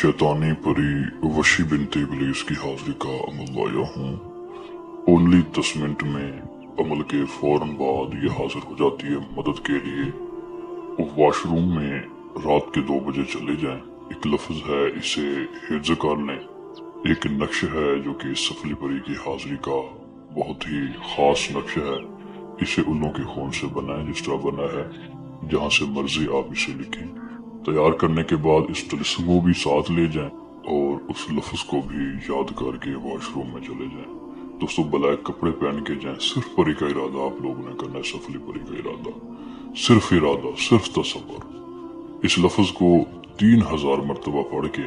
शैतानी परी वशी बिनते इब्लीस की हाजिरी का अमल लाया हूँ। ओनली 10 मिनट में अमल के फौरन बाद ये हाजिर हो जाती है मदद के लिए। वो वॉशरूम में रात के 2 बजे चले जाएं। एक लफ्ज है, इसे हिफ्ज कर लें। एक नक्श है जो कि सफली परी की हाजिरी का बहुत ही खास नक्श है। इसे उल्लों के खून से बनाएं जिस तरह बना है, जहाँ से मर्जी आप इसे लिखें। तैयार करने के बाद इस तलिस्म को भी साथ ले जाएं और उस लफ्ज को भी याद करके वॉशरूम में चले जाएं। दोस्तों, ब्लैक कपड़े पहन के जाएं। सिर्फ परी का इरादा आप लोगों ने करना है, सफली परी का इरादा, सिर्फ इरादा, सिर्फ तसव्वुर। इस लफ्ज को 3000 मरतबा पढ़ के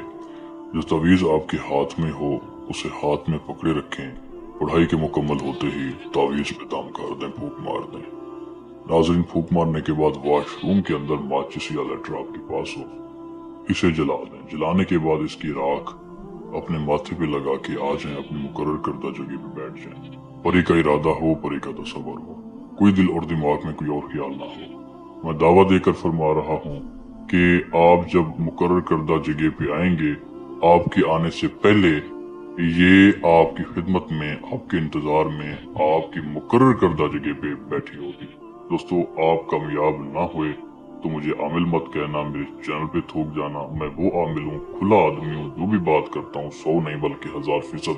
जो तावीज़ आपके हाथ में हो उसे हाथ में पकड़े रखें। पढ़ाई के मुकम्मल होते ही तावीज़ पे दम कर दें, फूंक मार दें। नाज़रीन, फूंक मारने के बाद वॉशरूम के अंदर माचिस या लेटर आपके पास हो, इसे जला दें। जलाने के बाद इसकी राख अपने माथे पे लगा के आ जाएं, अपनी मुकर्रर करदा जगह पे बैठ जाएं। परी का इरादा हो, परी का तसव्वुर हो, कोई दिल और दिमाग में कोई और ख्याल ना हो। मैं दावा देकर फरमा रहा हूँ कि आप जब मुकर्रर करदा जगह पे आएंगे, आपके आने से पहले ये आपकी खिदमत में, आपके इंतजार में, आपकी मुकर्रर करदा जगह पे बैठी होगी। दोस्तों, आप कामयाब ना हुए तो मुझे आमिल मत कहना, मेरे चैनल पे थूक जाना। मैं वो आमिल हूँ, खुला आदमी हूँ, जो भी बात करता हूँ 100 नहीं बल्कि 1000%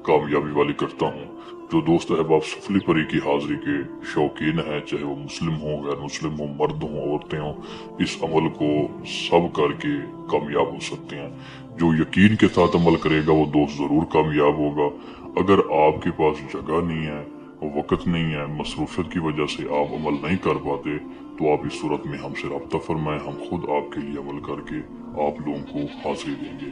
कामयाबी वाली करता हूँ। जो दोस्त अहबाब सफली परी की हाजिरी के शौकीन हैं, चाहे वो मुस्लिम हो, गैर मुस्लिम हो, मर्द हो, औरतें हो, इस अमल को सब करके कामयाब हो सकते हैं। जो यकीन के साथ अमल करेगा वो दोस्त जरूर कामयाब होगा। अगर आपके पास जगह नहीं है, वक्त नहीं है, मसरूफियत की वजह से आप अमल नहीं कर पाते, तो आप इस सूरत में हमसे रब्ता फरमाएं। हम खुद आपके लिए अमल करके आप लोगों को हाजिरी देंगे।